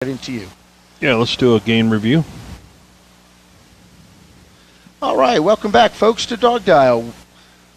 Into you. Yeah, let's do a game review. All right, welcome back, folks, to DawgDial. With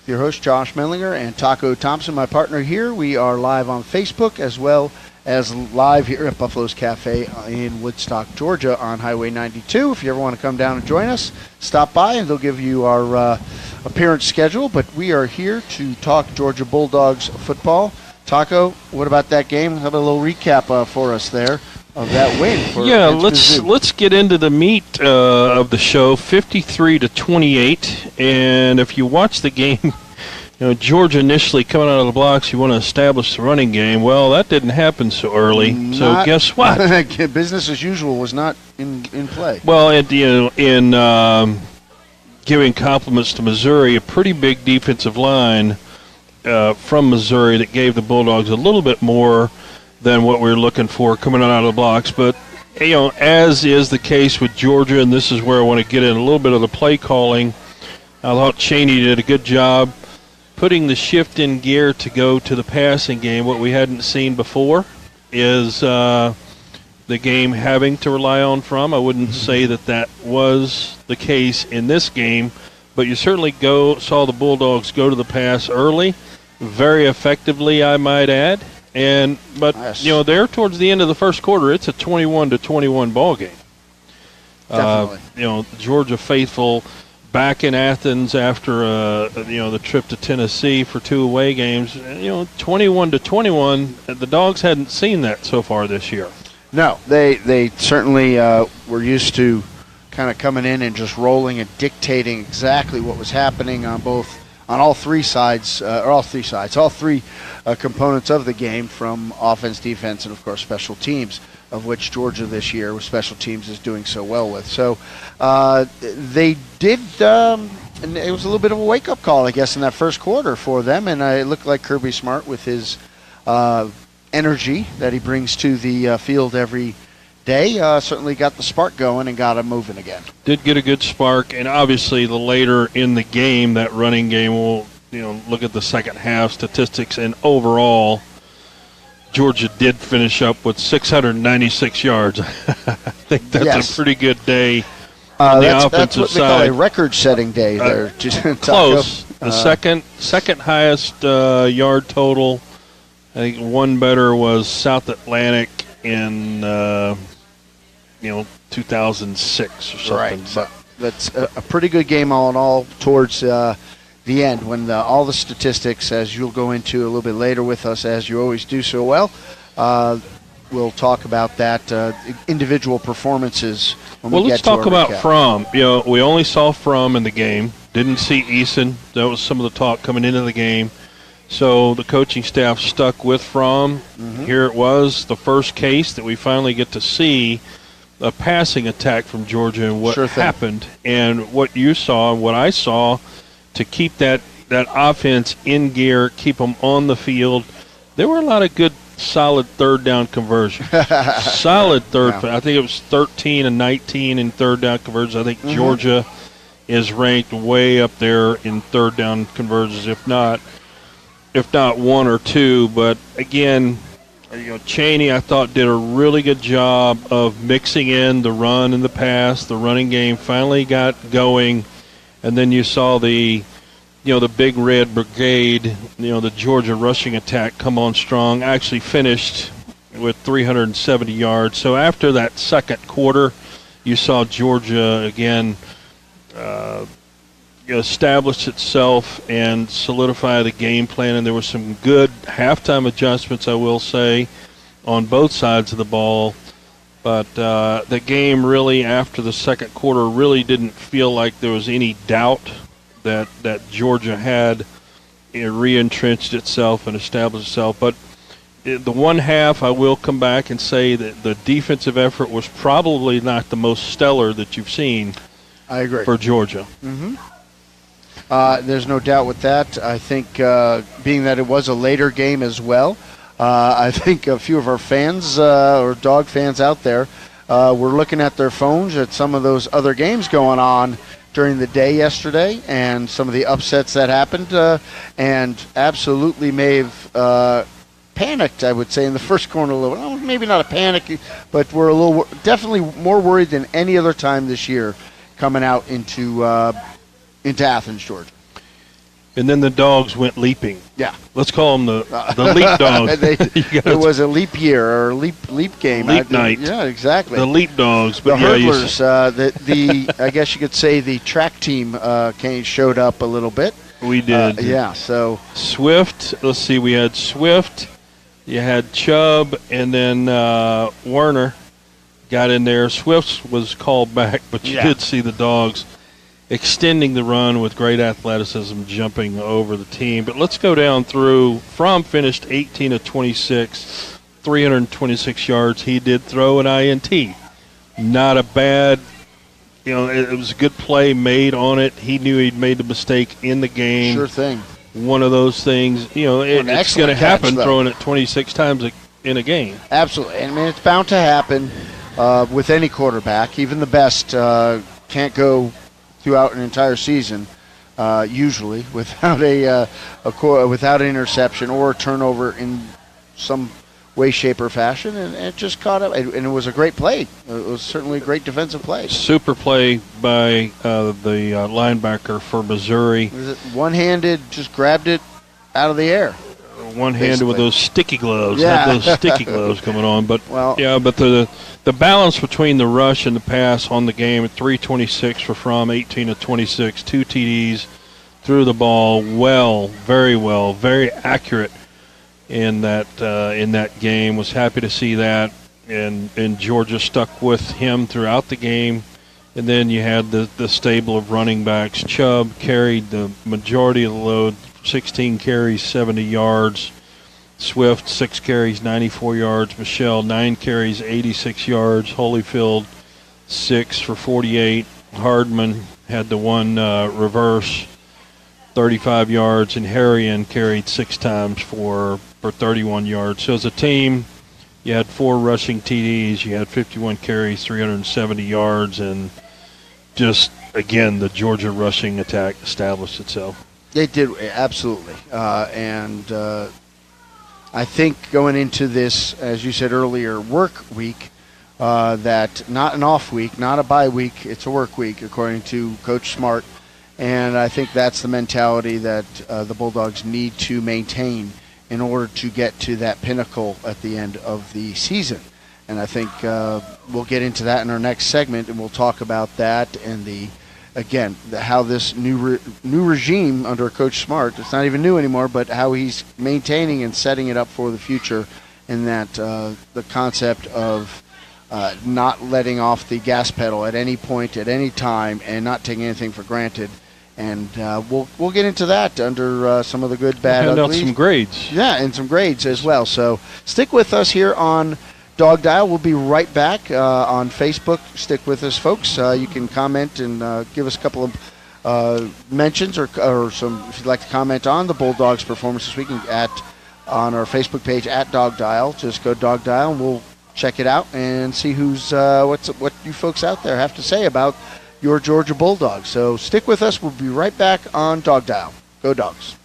your host, Josh Mendlinger and Taco Thompson, my partner here. We are live on Facebook as well as live here at Buffalo's Cafe in Woodstock, Georgia on Highway 92. If you ever want to come down and join us, stop by and they'll give you our appearance schedule. But we are here to talk Georgia Bulldogs football. Taco, what about that game? Have a little recap for us there of that win. Yeah, let's get into the meat of the show. 53-28, and if you watch the game, Georgia initially coming out of the blocks, you want to establish the running game. Well, that didn't happen so early. So guess what? Business as usual was not in play. Well, in giving compliments to Missouri, a pretty big defensive line from Missouri that gave the Bulldogs a little bit more than what we were looking for coming out of the blocks. But, as is the case with Georgia, and this is where I want to get in a little bit of the play calling, I thought Chaney did a good job putting the shift in gear to go to the passing game. What we hadn't seen before is the game having to rely on from. I wouldn't say that was the case in this game, but you certainly saw the Bulldogs go to the pass early, very effectively, I might add. But yes. There towards the end of the first quarter, it's a 21-21 ball game. Definitely. Georgia faithful back in Athens after the trip to Tennessee for 2 away games. 21-21. The Dogs hadn't seen that so far this year. No, they certainly were used to kind of coming in and just rolling and dictating exactly what was happening on all three components of the game, from offense, defense, and, of course, special teams, of which Georgia this year with special teams is doing so well with. So they did, and it was a little bit of a wake-up call, I guess, in that first quarter for them, and it looked like Kirby Smart, with his energy that he brings to the field every day, certainly got the spark going and got him moving again. Did get a good spark, and obviously the later in the game, that running game will look at the second half statistics, and overall Georgia did finish up with 696 yards. I think that's a pretty good day on the offensive that's what side. They call a record-setting day there. Close. The second highest yard total. I think one better was South Atlantic in 2006 or something. Right. But that's a pretty good game all in all towards the end, when all the statistics, as you'll go into a little bit later with us, as you always do so well, we'll talk about that individual performances when we get to our let's talk about recap. Fromm. We only saw Fromm in the game. Didn't see Eason. That was some of the talk coming into the game. So the coaching staff stuck with Fromm. Mm-hmm. Here it was, the first case that we finally get to see a passing attack from Georgia and what happened. And what you saw and what I saw to keep that offense in gear, keep them on the field. There were a lot of good, solid third down conversions. Solid third. Yeah. I think it was 13 and 19 in third down conversions. I think Georgia is ranked way up there in third down conversions, if not one or two. But again, Chaney, I thought, did a really good job of mixing in the run and the pass. The running game finally got going, and then you saw the Big Red Brigade, the Georgia rushing attack come on strong. Actually finished with 370 yards. So after that second quarter, you saw Georgia again establish itself and solidify the game plan, and there were some good halftime adjustments, I will say, on both sides of the ball. But the game really, after the second quarter, really didn't feel like there was any doubt that Georgia had re-entrenched itself and established itself. But the one half, I will come back and say that the defensive effort was probably not the most stellar that you've seen. I agree. For Georgia. Mm-hmm. There's no doubt with that. I think being that it was a later game as well, I think a few of our fans or dog fans out there were looking at their phones at some of those other games going on during the day yesterday and some of the upsets that happened, and absolutely may have panicked, I would say, in the first quarter a little. Well, maybe not a panic, but we're a little definitely more worried than any other time this year coming out into Athens, Georgia. And then the Dawgs went leaping. Yeah. Let's call them the leap dogs. It was a leap year or a leap game. Leap night. Yeah, exactly. The leap dogs. But the hurdlers, I guess you could say the track team showed up a little bit. We did. Yeah, so. Swift, let's see, we had Swift, you had Chubb, and then Werner got in there. Swift was called back, but you did see the Dawgs extending the run with great athleticism, jumping over the team. But let's go down through. Fromm finished 18 of 26, 326 yards. He did throw an INT. Not a bad, it was a good play made on it. He knew he'd made the mistake in the game. Sure thing. One of those things, it's going to happen throwing it 26 times in a game. Absolutely. I mean, it's bound to happen with any quarterback. Even the best can't go throughout an entire season, usually, without without an interception or a turnover in some way, shape, or fashion, and it just caught up. And it was a great play. It was certainly a great defensive play. Super play by the linebacker for Missouri. Was it one-handed, just grabbed it out of the air. One-handed with those sticky gloves. Yeah. Had those sticky gloves coming on. But well, but the balance between the rush and the pass on the game at 326 for Fromm, 18 of 26, 2 TDs, threw the ball well, very accurate in that game. Was happy to see that, and Georgia stuck with him throughout the game. And then you had the stable of running backs. Chubb carried the majority of the load, 16 carries, 70 yards. Swift, 6 carries, 94 yards. Michelle, 9 carries, 86 yards. Holyfield, 6 for 48. Hardman had the one reverse, 35 yards. And Harrion carried 6 times for 31 yards. So as a team, you had 4 rushing TDs. You had 51 carries, 370 yards. And just, again, the Georgia rushing attack established itself. They did, absolutely. I think going into this, as you said earlier, work week, that not an off week, not a bye week, it's a work week, according to Coach Smart. And I think that's the mentality that the Bulldogs need to maintain in order to get to that pinnacle at the end of the season. And I think we'll get into that in our next segment, and we'll talk about that and how this new regime under Coach Smart, it's not even new anymore, but how he's maintaining and setting it up for the future, and that the concept of not letting off the gas pedal at any point, at any time, and not taking anything for granted. And we'll get into that under some of the good, bad, hand ugly. out some grades. Yeah, and some grades as well. So stick with us here on DawgDial. We'll be right back on Facebook. Stick with us, folks. You can comment and give us a couple of mentions or some, if you'd like to comment on the Bulldogs' performance this week on our Facebook page at DawgDial. Just go DawgDial and we'll check it out and see what you folks out there have to say about your Georgia Bulldogs. So stick with us. We'll be right back on DawgDial. Go Dogs.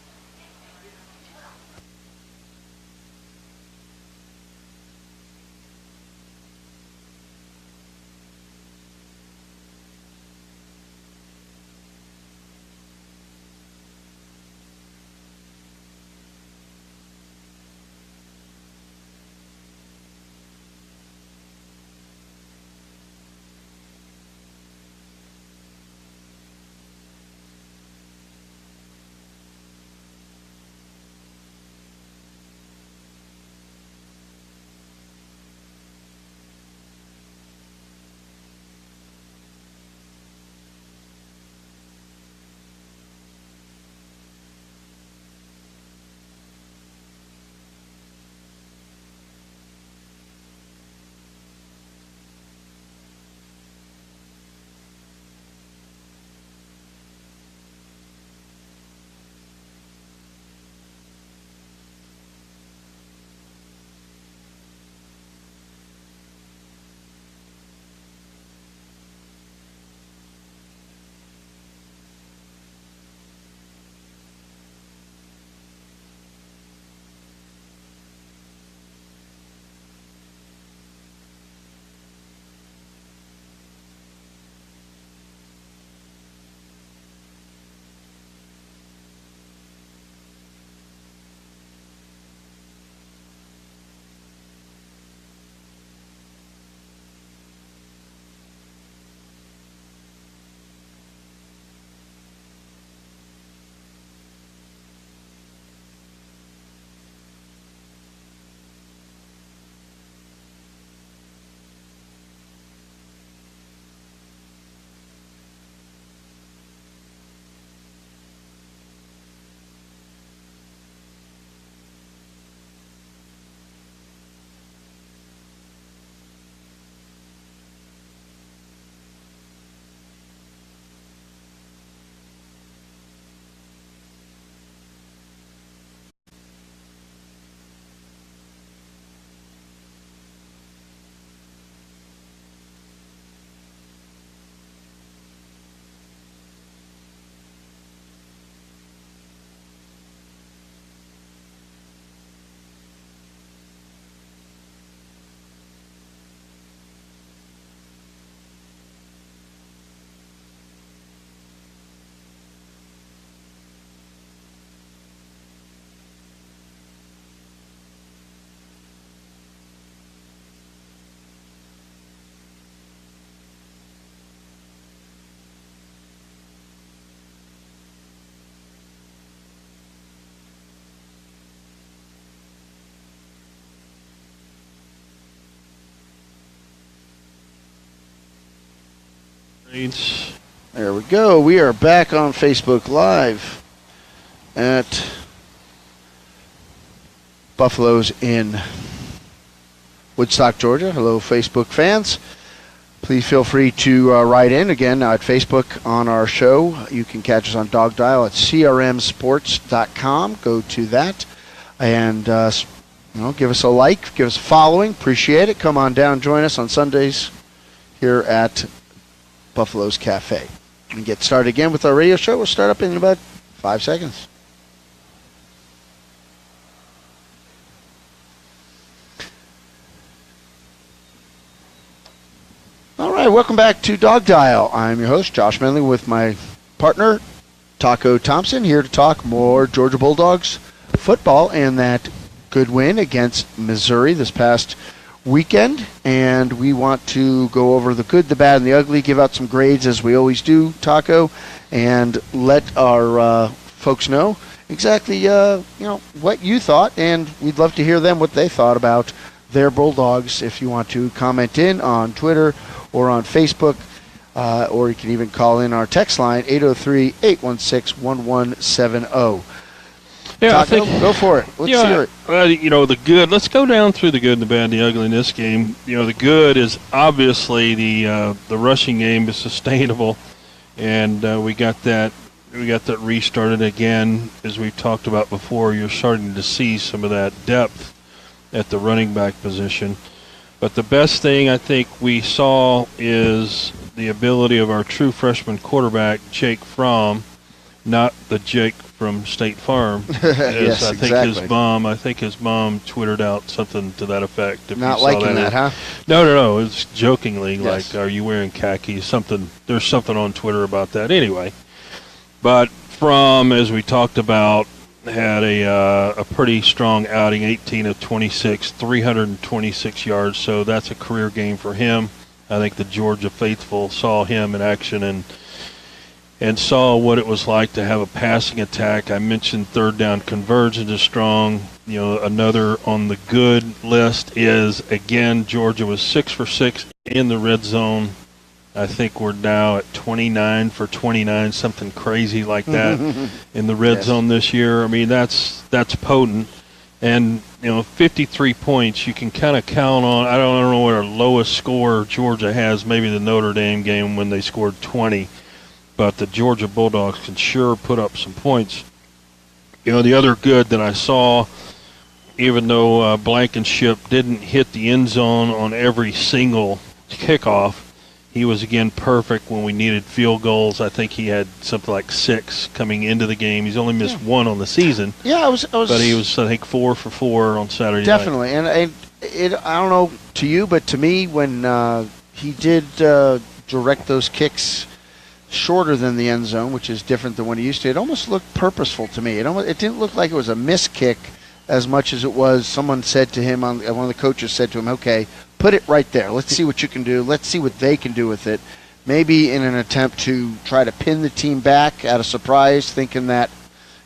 Grades. There we go. We are back on Facebook Live at Buffalo's in Woodstock, Georgia. Hello, Facebook fans. Please feel free to write in again at Facebook on our show. You can catch us on DawgDial at crmsports.com. Go to that and give us a like, give us a following. Appreciate it. Come on down, join us on Sundays here at Buffalo's Cafe. And get started again with our radio show. We'll start up in about 5 seconds. All right, welcome back to DawgDial. I'm your host, Josh Mendlinger, with my partner, Taco Thompson, here to talk more Georgia Bulldogs football and that good win against Missouri this past weekend. And we want to go over the good, the bad, and the ugly, give out some grades as we always do, Taco, and let our folks know exactly what you thought, and we'd love to hear them what they thought about their Bulldogs. If you want to comment in on Twitter or on Facebook, or you can even call in our text line, 803-816-1170. Yeah, Taco, I think, go for it. Let's hear it. The good. Let's go down through the good, the bad, and the ugly in this game. The good is obviously the rushing game is sustainable, and we got that restarted again. As we've talked about before, you're starting to see some of that depth at the running back position. But the best thing I think we saw is the ability of our true freshman quarterback, Jake Fromm, not the Jake from State Farm. Yes, I think exactly. his mom twittered out something to that effect. If Not you saw liking that, huh? No. It's jokingly, Yes. like, are you wearing khakis? There's something on Twitter about that. Anyway, but Fromm, as we talked about, had a pretty strong outing, 18 of 26, 326 yards. So that's a career game for him. I think the Georgia faithful saw him in action and saw what it was like to have a passing attack. I mentioned third down conversion is strong. Another on the good list is, again, Georgia was 6 for 6 in the red zone. I think we're now at 29 for 29, something crazy like that in the red zone this year. I mean, that's potent. And, 53 points, you can kind of count on. I don't know what our lowest score Georgia has, maybe the Notre Dame game when they scored 20. But the Georgia Bulldogs can sure put up some points. The other good that I saw, even though Blankenship didn't hit the end zone on every single kickoff, he was, again, perfect when we needed field goals. I think he had something like 6 coming into the game. He's only missed 1 on the season. Yeah, But he was, I think, 4 for 4 on Saturday definitely. night. And I don't know to you, but to me, when he did direct those kicks shorter than the end zone, which is different than what he used to, it almost looked purposeful to me. It didn't look like it was a missed kick as much as it was someone said to him, one of the coaches said to him, okay, put it right there. Let's see what you can do. Let's see what they can do with it. Maybe in an attempt to try to pin the team back at a surprise, thinking that,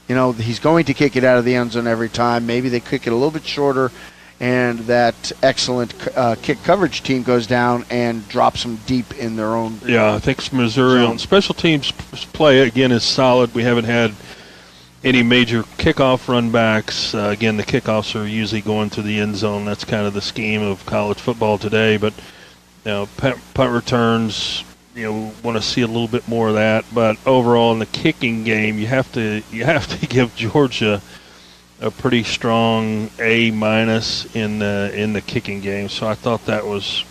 he's going to kick it out of the end zone every time. Maybe they kick it a little bit shorter, and that excellent kick coverage team goes down and drops them deep in their own. Yeah, I think Missouri on special teams play, again, is solid. We haven't had any major kickoff run backs. Again, the kickoffs are usually going to the end zone. That's kind of the scheme of college football today. But punt returns, want to see a little bit more of that. But overall, in the kicking game, you have to give Georgia a pretty strong A- in the kicking game. So I thought that was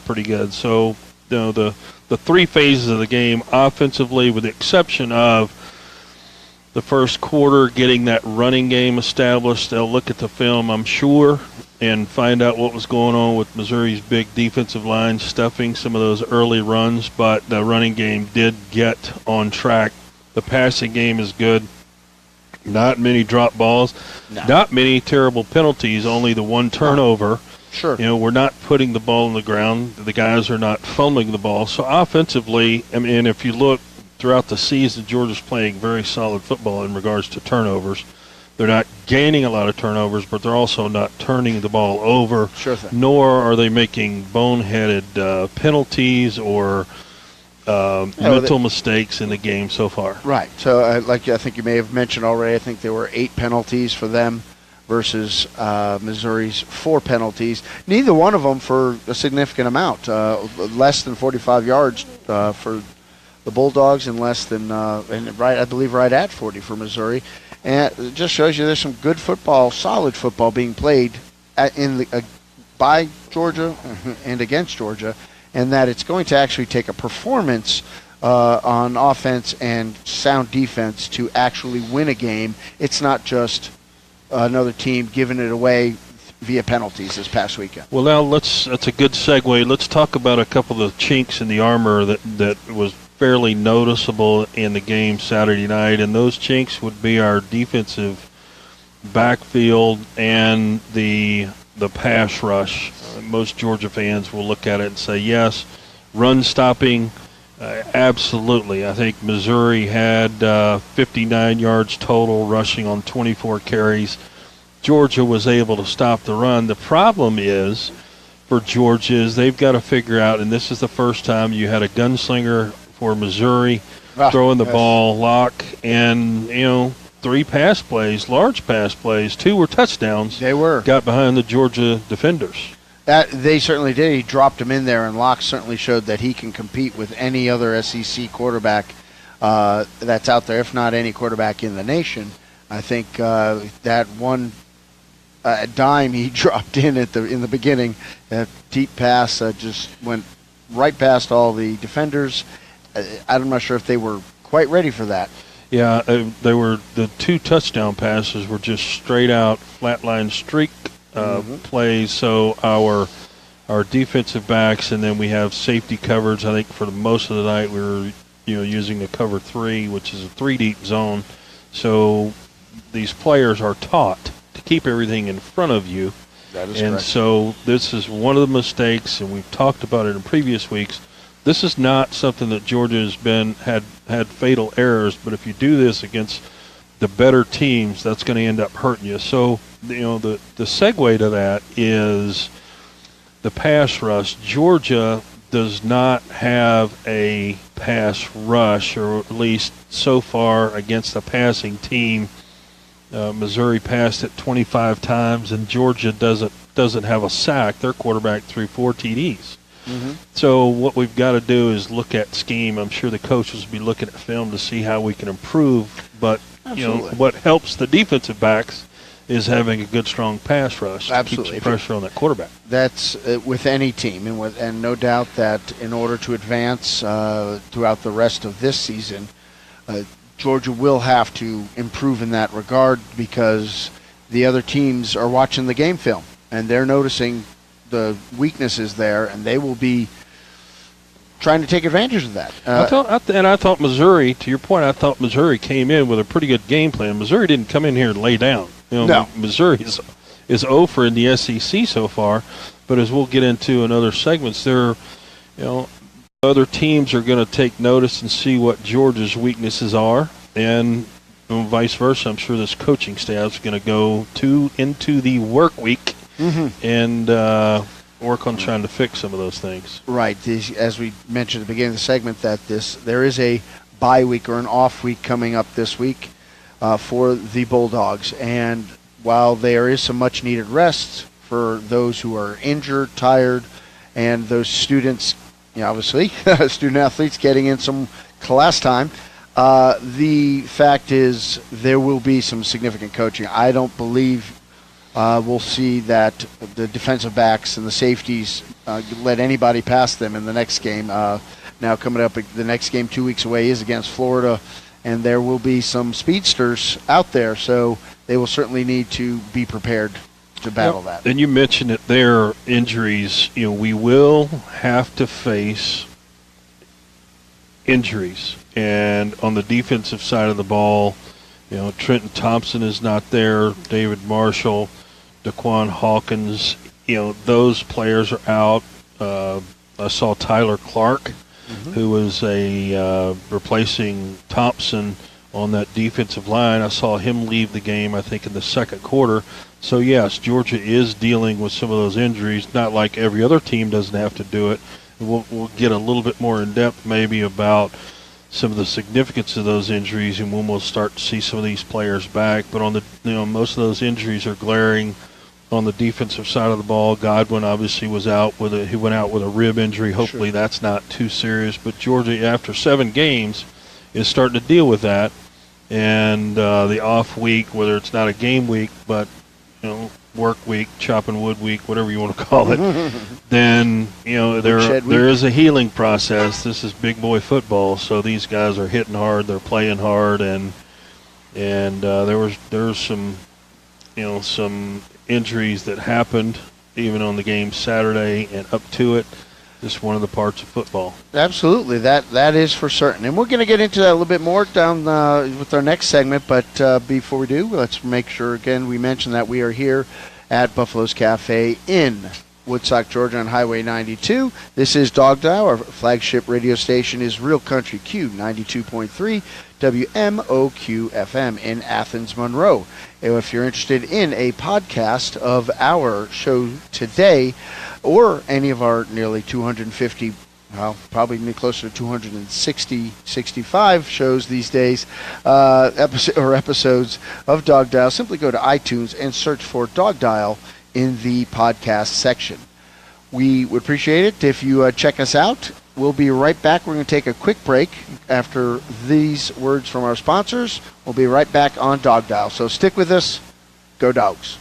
pretty good. So the 3 phases of the game offensively, with the exception of the first quarter, getting that running game established. They'll look at the film, I'm sure, and find out what was going on with Missouri's big defensive line stuffing some of those early runs, but the running game did get on track. The passing game is good. Not many drop balls. No. Not many terrible penalties, only the one turnover. Sure. We're not putting the ball on the ground. The guys are not fumbling the ball. So offensively, I mean, if you look throughout the season, Georgia's playing very solid football in regards to turnovers. They're not gaining a lot of turnovers, but they're also not turning the ball over. Sure thing. Nor are they making boneheaded penalties or mental mistakes in the game so far. Right. So, like I think you may have mentioned already, I think there were 8 penalties for them versus Missouri's 4 penalties. Neither one of them for a significant amount, less than 45 yards for the Bulldogs, and less than, I believe, right at 40 for Missouri. And it just shows you there's some good football, solid football being played by Georgia and against Georgia, and that it's going to actually take a performance on offense and sound defense to actually win a game. It's not just another team giving it away via penalties this past weekend. Well, now that's a good segue. Let's talk about a couple of the chinks in the armor that was fairly noticeable in the game Saturday night, and those chinks would be our defensive backfield and the pass rush. Most Georgia fans will look at it and say, yes, run stopping, absolutely. I think Missouri had 59 yards total rushing on 24 carries. Georgia was able to stop the run. The problem is for Georgia is they've got to figure out, and this is the first time you had a gunslinger for Missouri throwing the ball, lock, and, 3 pass plays, large pass plays. 2 were touchdowns. They were. Got behind the Georgia defenders. They certainly did. He dropped him in there, and Locke certainly showed that he can compete with any other SEC quarterback that's out there, if not any quarterback in the nation. I think that one dime he dropped in the beginning, that deep pass just went right past all the defenders. I'm not sure if they were quite ready for that. Yeah, they were. The 2 touchdown passes were just straight out flatline streak plays. So our defensive backs, and then we have safety coverage. I think for the most of the night we were using the cover 3, which is a 3 deep zone. So these players are taught to keep everything in front of you. That is correct. So this is one of the mistakes, and we've talked about it in previous weeks. This is not something that Georgia has had fatal errors, but if you do this against the better teams, that's going to end up hurting you. So, the segue to that is the pass rush. Georgia does not have a pass rush, or at least so far against a passing team. Missouri passed it 25 times, and Georgia doesn't have a sack. Their quarterback threw 4 TDs. Mm-hmm. So what we've got to do is look at scheme. I'm sure the coaches will be looking at film to see how we can improve. But what helps the defensive backs is having a good, strong pass rush to keep some pressure on that quarterback. That's with any team, and no doubt that in order to advance throughout the rest of this season, Georgia will have to improve in that regard, because the other teams are watching the game film and they're noticing the weaknesses there, and they will be trying to take advantage of that. I thought Missouri, to your point, I thought Missouri came in with a pretty good game plan. Missouri didn't come in here and lay down. No. Missouri is over in the SEC so far, but as we'll get into in other segments, other teams are going to take notice and see what Georgia's weaknesses are, and vice versa. I'm sure this coaching staff is going to go into the work week and work on trying to fix some of those things. Right. As we mentioned at the beginning of the segment, that there is a bye week or an off week coming up this week for the Bulldogs. And while there is some much-needed rest for those who are injured, tired, and those students, obviously, student-athletes getting in some class time, the fact is there will be some significant coaching. I don't believe we'll see that the defensive backs and the safeties let anybody pass them in the next game. Now coming up, the next game 2 weeks away is against Florida, and there will be some speedsters out there, so they will certainly need to be prepared to battle that. And you mentioned it there, injuries. We will have to face injuries. And on the defensive side of the ball, Trenton Thompson is not there, David Marshall, Daquan Hawkins, those players are out. I saw Tyler Clark, who was replacing Thompson on that defensive line. I saw him leave the game, I think, in the second quarter. So, yes, Georgia is dealing with some of those injuries, not like every other team doesn't have to do it. We'll get a little bit more in depth maybe about some of the significance of those injuries, and when we'll start to see some of these players back. But on the most of those injuries are glaring on the defensive side of the ball. Godwin obviously was out he went out with a rib injury. Hopefully that's not too serious. But Georgia, after 7 games, is starting to deal with that. And the off week, whether it's not a game week, but work week, chopping wood week, whatever you want to call it, then there is a healing process. This is big boy football, so these guys are hitting hard, they're playing hard, and there was some injuries that happened even on the game Saturday and up to it. Just one of the parts of football. Absolutely, that is for certain. And we're going to get into that a little bit more down with our next segment. But before we do, let's make sure, again, we mention that we are here at Buffalo's Cafe in Woodstock, Georgia on Highway 92. This is DawgDial. Our flagship radio station is Real Country Q, 92.3 WMOQ FM in Athens, Monroe. If you're interested in a podcast of our show today, or any of our nearly 250, probably closer to 260, 65 shows these days, episodes of DawgDial, simply go to iTunes and search for DawgDial in the podcast section. We would appreciate it if you check us out. We'll be right back. We're going to take a quick break after these words from our sponsors. We'll be right back on DawgDial. So stick with us. Go Dogs.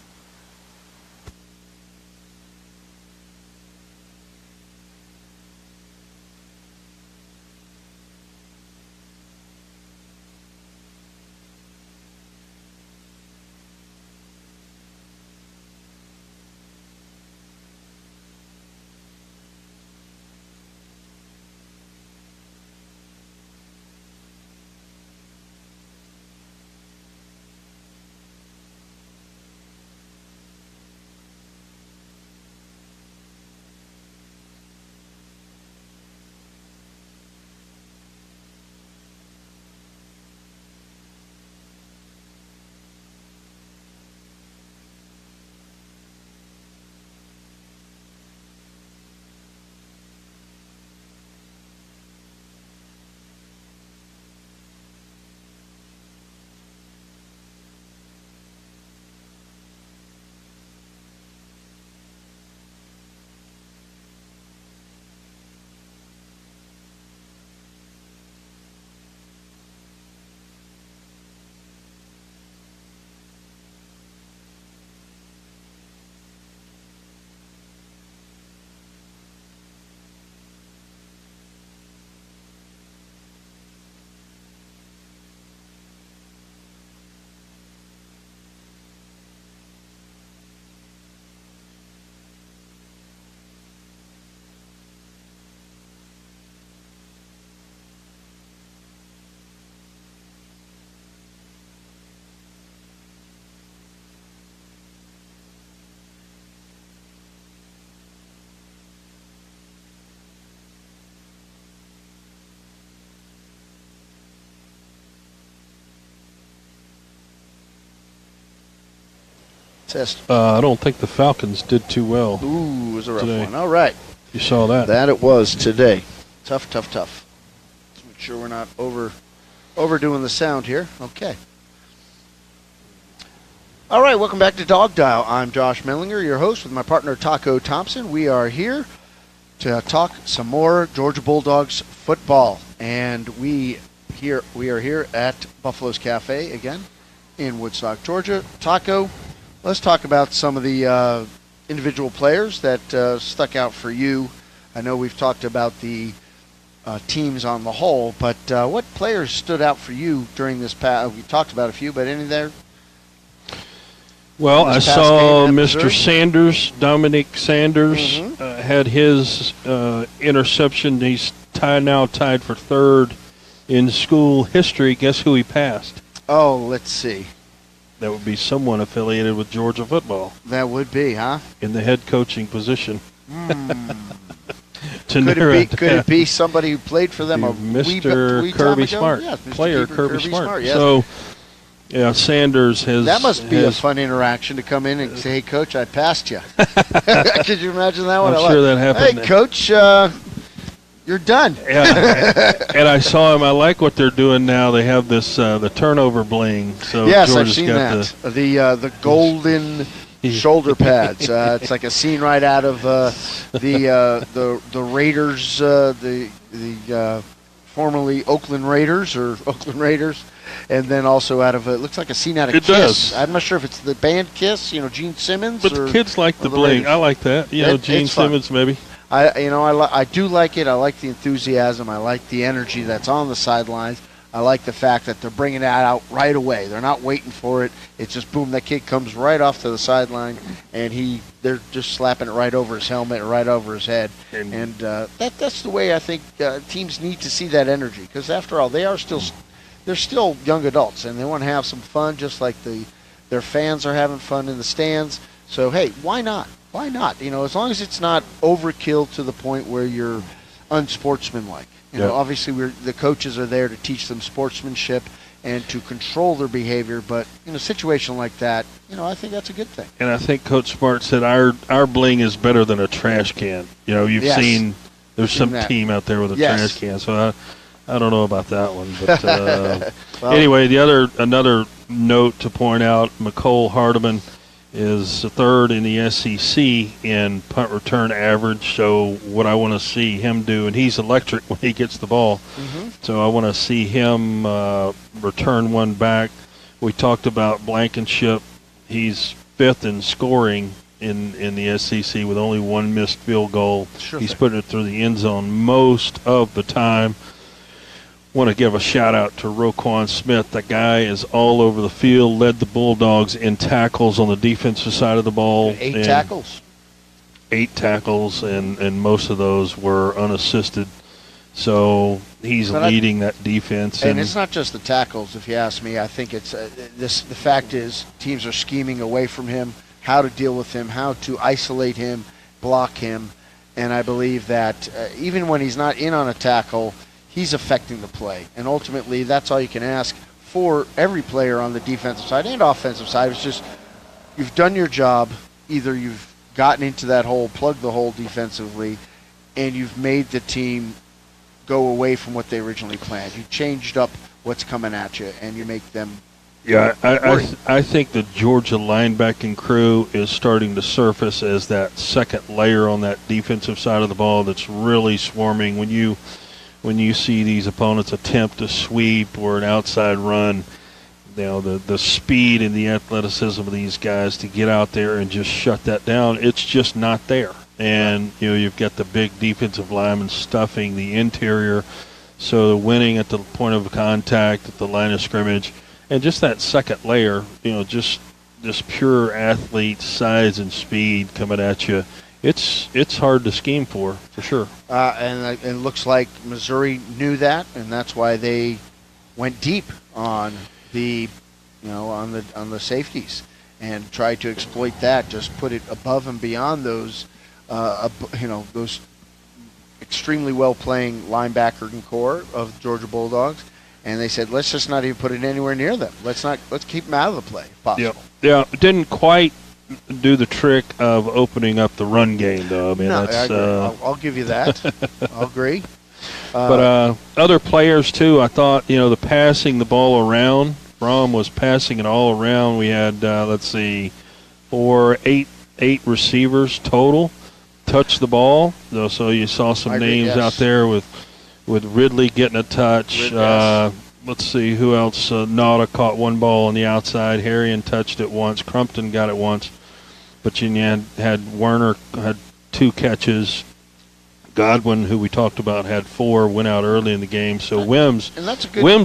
Test. I don't think the Falcons did too well. Ooh, it was a rough today. one. All right. You saw that. That it was today. Tough. Let's make sure we're not overdoing the sound here. Okay. All right, welcome back to DawgDial. I'm Josh Mendlinger, your host, with my partner Taco Thompson. We are here to talk some more Georgia Bulldogs football, and we are here at Buffalo's Cafe again in Woodstock, Georgia. Taco, let's talk about some of the individual players that stuck out for you. I know we've talked about the teams on the whole, but what players stood out for you during this past? We talked about a few, but any there? Well, I saw Mr. Sanders, Dominic Sanders, had his interception. He's now tied for third in school history. Guess who he passed? Oh, let's see. That would be someone affiliated with Georgia football. That would be, huh? In the head coaching position. Could it be somebody who played for them? Mr. Kirby Smart. Yes, Mr. Player Kirby Smart. Yes. So, yeah, Sanders has... That must be a fun interaction to come in and say, hey, Coach, I passed you. Could you imagine that one? I'm sure that happened. Hey, Coach, you're done. Yeah, and I saw him. I like what they're doing now. They have this the turnover bling. So Yes, George I've has seen got that. The golden shoulder pads. It's like a scene right out of the Raiders, the formerly Oakland Raiders or Oakland Raiders, and then also out of it looks like a scene out of It Kiss. does. I'm not sure if it's the band Kiss, Gene Simmons. But or, the kids like the bling. Raiders. I like that. Gene it's fun. Simmons maybe. I do like it. I like the enthusiasm. I like the energy that's on the sidelines. I like the fact that they're bringing that out right away. They're not waiting for it. It's just boom, that kid comes right off to the sideline, and they're just slapping it right over his helmet, right over his head. And that's the way I think teams need to see that energy, because after all, they're still young adults, and they want to have some fun, just like their fans are having fun in the stands. So hey, why not? Why not? As long as it's not overkill to the point where you're unsportsmanlike. Obviously the coaches are there to teach them sportsmanship and to control their behavior, but in a situation like that, I think that's a good thing. And I think Coach Smart said our bling is better than a trash can. You've seen there's some team out there with a trash can, so I don't know about that one. But well, anyway, another note to point out: McCole Hardeman is third in the SEC in punt return average. So what I want to see him do, and he's electric when he gets the ball. Mm-hmm. So I want to see him return one back. We talked about Blankenship. He's fifth in scoring in the SEC with only one missed field goal. Sure He's putting it through the end zone most of the time. Want to give a shout-out to Roquan Smith. That guy is all over the field, led the Bulldogs in tackles on the defensive side of the ball. 8 tackles. 8 tackles, and most of those were unassisted. So he's leading that defense. And it's not just the tackles, if you ask me. I think it's the fact is teams are scheming away from him, how to deal with him, how to isolate him, block him. And I believe that even when he's not in on a tackle, he's affecting the play. And ultimately, that's all you can ask for every player on the defensive side and offensive side. It's just you've done your job. Either you've gotten into that hole, plugged the hole defensively, and you've made the team go away from what they originally planned. You changed up what's coming at you, and you make them I think the Georgia linebacking crew is starting to surface as that second layer on that defensive side of the ball that's really swarming. When you see these opponents attempt a sweep or an outside run, the speed and the athleticism of these guys to get out there and just shut that down, it's just not there. And you've got the big defensive linemen stuffing the interior, so the winning at the point of contact, at the line of scrimmage, and just that second layer, just pure athlete size and speed coming at you. It's hard to scheme for sure. And it looks like Missouri knew that, and that's why they went deep on the on the safeties and tried to exploit that. Just put it above and beyond those those extremely well playing linebacker core of the Georgia Bulldogs. And they said, let's just not even put it anywhere near them. Let's keep them out of the play if possible. Yeah. It didn't quite do the trick of opening up the run game, though. I mean, no, that's, I'll give you that. I'll agree. But other players, too, I thought, the passing the ball around. Brom was passing it all around. We had, eight receivers total touch the ball. So you saw some names out there with Ridley getting a touch. Let's see who else. Nauta caught one ball on the outside. Harrion touched it once. Crumpton got it once. But you had Werner had 2 catches. Godwin, who we talked about, had 4, went out early in the game. So Wims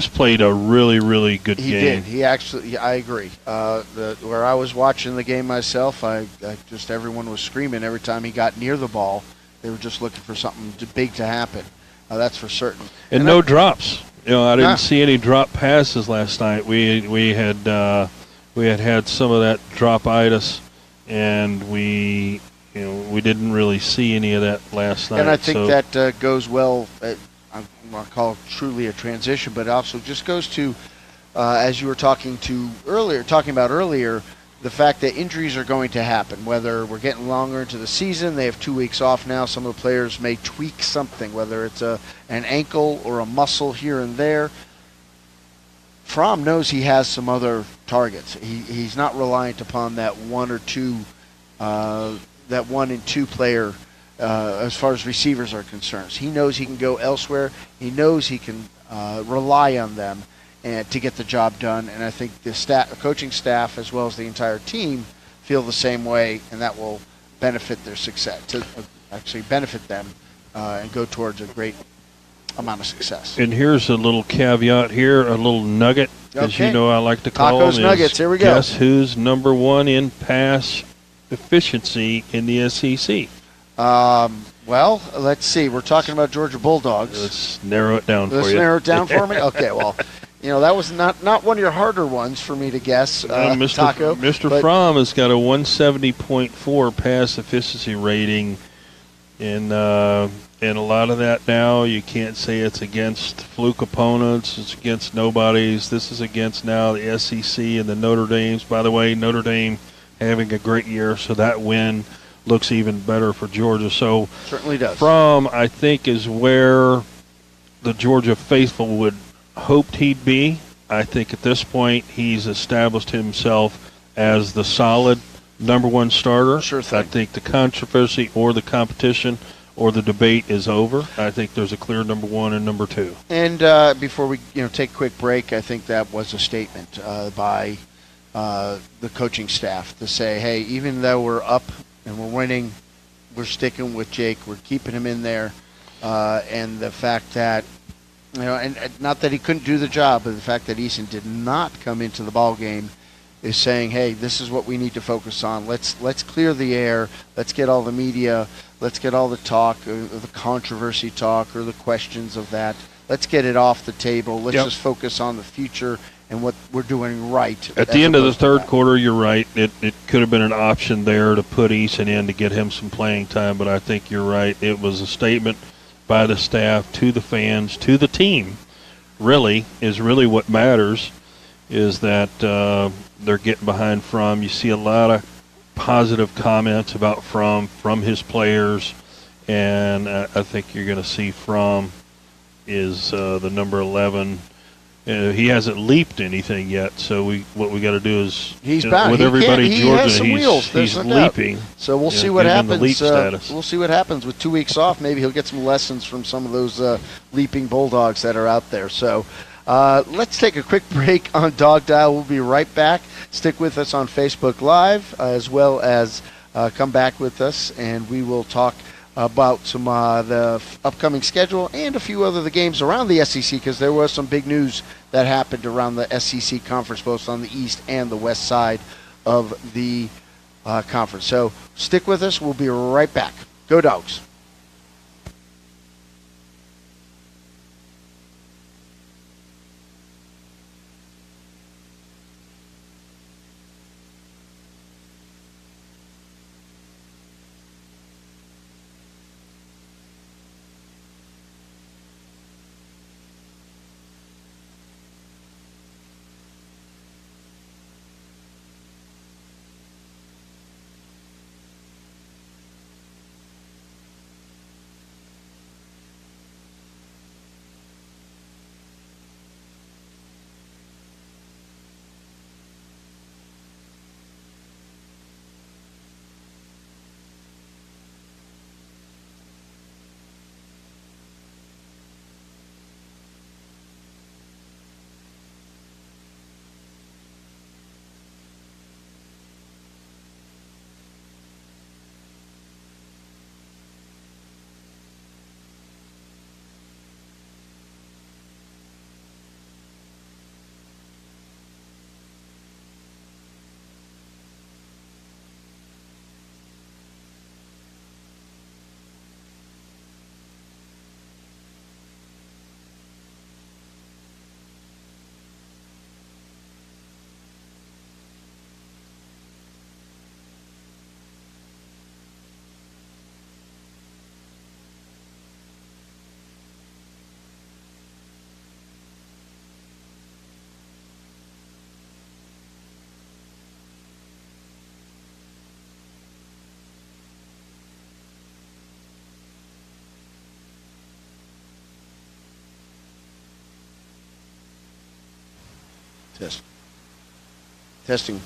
played a really, really good game. He did. He actually, I agree. Where I was watching the game myself, everyone was screaming every time he got near the ball. They were just looking for something big to happen. That's for certain. And no drops. I didn't see any drop passes last night. We had some of that drop-itis, and we didn't really see any of that last night. And I think that goes well. I'll call it truly a transition, but also just goes to, as you were talking about earlier, the fact that injuries are going to happen, whether we're getting longer into the season, they have 2 weeks off now. Some of the players may tweak something, whether it's an ankle or a muscle here and there. Fromm knows he has some other targets. He's not reliant upon that 1 or 2, that 1 and 2 player as far as receivers are concerned. He knows he can go elsewhere. He knows he can rely on them and to get the job done. And I think the coaching staff, as well as the entire team, feel the same way, and that will benefit their success. To actually benefit them and go towards a great amount of success. And here's a little caveat here, a little nugget, as you know I like to call Tacos them. Nuggets, here we go. Guess who's number 1 in pass efficiency in the SEC? Well, let's see. We're talking about Georgia Bulldogs. Let's narrow it down for you. Let's narrow it down for me? Okay, well, that was not one of your harder ones for me to guess, Taco. Mr. Fromm has got a 170.4 pass efficiency rating, and a lot of that now, you can't say it's against fluke opponents. It's against nobodies. This is against now the SEC and the Notre Dames. By the way, Notre Dame having a great year, so that win looks even better for Georgia. So certainly does. Fromm, I think, is where the Georgia faithful would hoped he'd be. I think at this point he's established himself as the solid number 1 starter. Sure thing. I think the controversy or the competition or the debate is over. I think there's a clear number 1 and number 2. And before we take a quick break, I think that was a statement by the coaching staff to say, hey, even though we're up and we're winning, we're sticking with Jake. We're keeping him in there. And the fact that, and not that he couldn't do the job, but the fact that Eason did not come into the ball game is saying, hey, this is what we need to focus on. Let's clear the air. Let's get all the media. Let's get all the talk, or the controversy talk, or the questions of that. Let's get it off the table. Let's just focus on the future and what we're doing right. At the end of the third quarter, you're right. It could have been an option there to put Eason in to get him some playing time, but I think you're right. It was a statement by the staff to the fans, to the team, really what matters is that they're getting behind Fromm. You see a lot of positive comments about Fromm from his players, and I think you're going to see Fromm is the number 11. He hasn't leaped anything yet, so what we got to do is he's back with everybody. He Georgia, has some wheels. he's leaping. So we'll see what happens. We'll see what happens with 2 weeks off. Maybe he'll get some lessons from some of those leaping Bulldogs that are out there. So let's take a quick break on DawgDial. We'll be right back. Stick with us on Facebook Live, as well as come back with us, and we will talk about some the upcoming schedule and a few other the games around the SEC, because there was some big news that happened around the SEC conference, both on the east and the west side of the conference. So stick with us. We'll be right back. Go Dogs. Testing.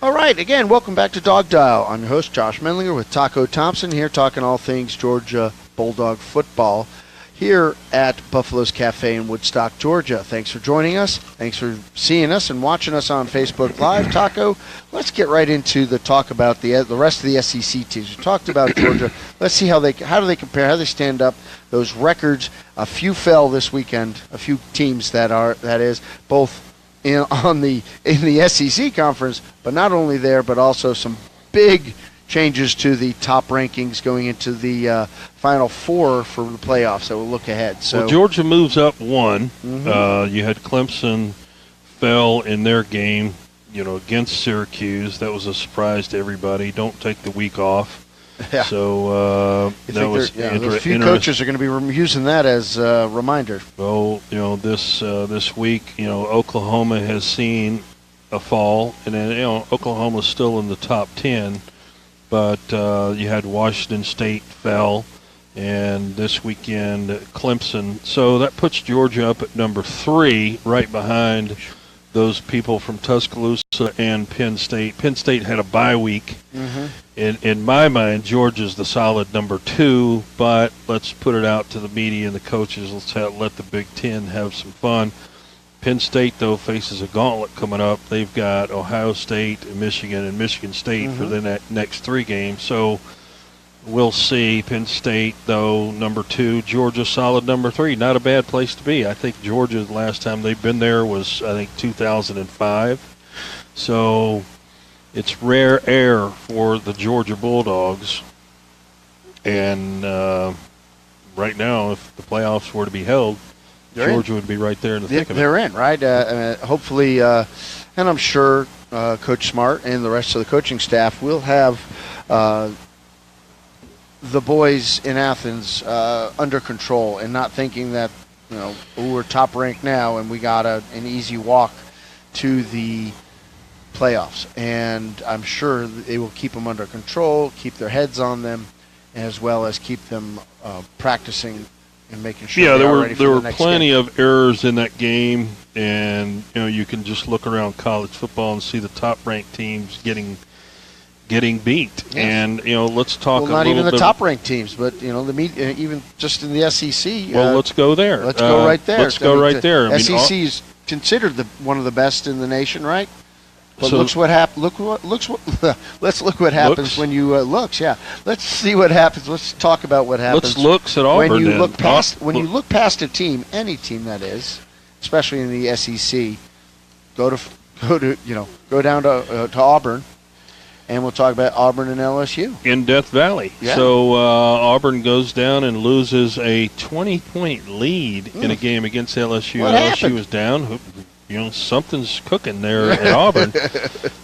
All right, again, welcome back to DawgDial. I'm your host, Josh Mendlinger, with Taco Thompson here, talking all things Georgia Bulldog football here at Buffalo's Cafe in Woodstock, Georgia. Thanks for joining us. Thanks for seeing us and watching us on Facebook Live. Taco, let's get right into the talk about the rest of the SEC teams. We talked about Georgia. Let's see how do they compare, how they stand up. Those records, a few fell this weekend, a few teams that is both in the SEC conference, but not only there, but also some big changes to the top rankings going into the Final Four for the playoffs. So we'll look ahead. So well, Georgia moves up one. You had Clemson fell in their game, against Syracuse. That was a surprise to everybody. Don't take the week off. Yeah. So that was a few coaches are going to be using that as a reminder. Well, this week, Oklahoma has seen a fall, and then Oklahoma's still in the top 10, but you had Washington State fell, and this weekend Clemson. So that puts Georgia up at number 3, right behind those people from Tuscaloosa and Penn State. Penn State had a bye week. In my mind, Georgia's the solid number 2, but let's put it out to the media and the coaches. Let's let the Big Ten have some fun. Penn State, though, faces a gauntlet coming up. They've got Ohio State and Michigan State for the next 3 games. So we'll see. Penn State, though, number 2. Georgia, solid number 3. Not a bad place to be. I think Georgia, the last time they've been there was, 2005. So it's rare air for the Georgia Bulldogs. And right now, if the playoffs were to be held, Georgia would be right there in the thick of it. They're in, right? Hopefully, and I'm sure Coach Smart and the rest of the coaching staff will have the boys in Athens under control and not thinking that, we're top ranked now and we got an easy walk to the playoffs. And I'm sure they will keep them under control, keep their heads on them, as well as keep them practicing and making sure there were next plenty game. of errors in that game, and you can just look around college football and see the top ranked teams getting beat. Yes. And let's talk a little bit. Not even the top ranked teams, but even just in the SEC. Well, let's go there. Let's go right there. Let's go right there. SEC is considered one of the best in the nation, right? But so, let's look what happens when you looks. Yeah, let's see what happens. Let's talk about what happens. Let's looks at Auburn. When you look past a team, any team that is, especially in the SEC, go down to Auburn, and we'll talk about Auburn and LSU in Death Valley. Yeah. So Auburn goes down and loses a 20-point lead in a game against LSU. What LSU happened? was down. Something's cooking there at Auburn.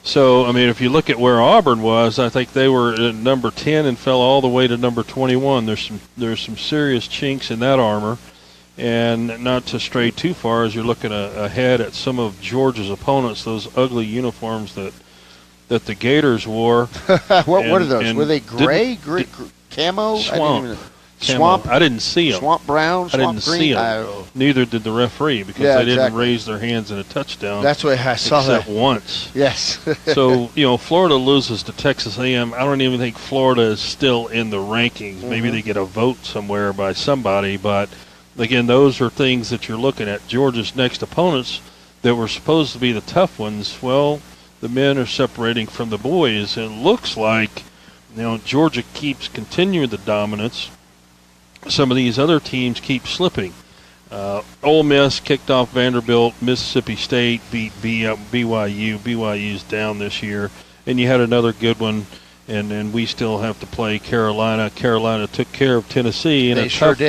So, if you look at where Auburn was, I think they were at number 10 and fell all the way to number 21. There's some serious chinks in that armor. And not to stray too far, as you're looking ahead at some of Georgia's opponents, those ugly uniforms that the Gators wore. What are those? Were they gray, camo? Swamp. I didn't see them. Swamp brown, swamp I didn't green. see them. Neither did the referee because they didn't raise their hands in a touchdown. That's what I saw. Except once. Yes. So Florida loses to Texas A&M. I don't even think Florida is still in the rankings. Maybe they get a vote somewhere by somebody. But again, those are things that you're looking at. Georgia's next opponents that were supposed to be the tough ones. Well, the men are separating from the boys. And it looks like Georgia keeps continuing the dominance. Some of these other teams keep slipping. Ole Miss kicked off Vanderbilt. Mississippi State beat BYU. BYU's down this year. And you had another good one, and we still have to play Carolina. Carolina took care of Tennessee in a tough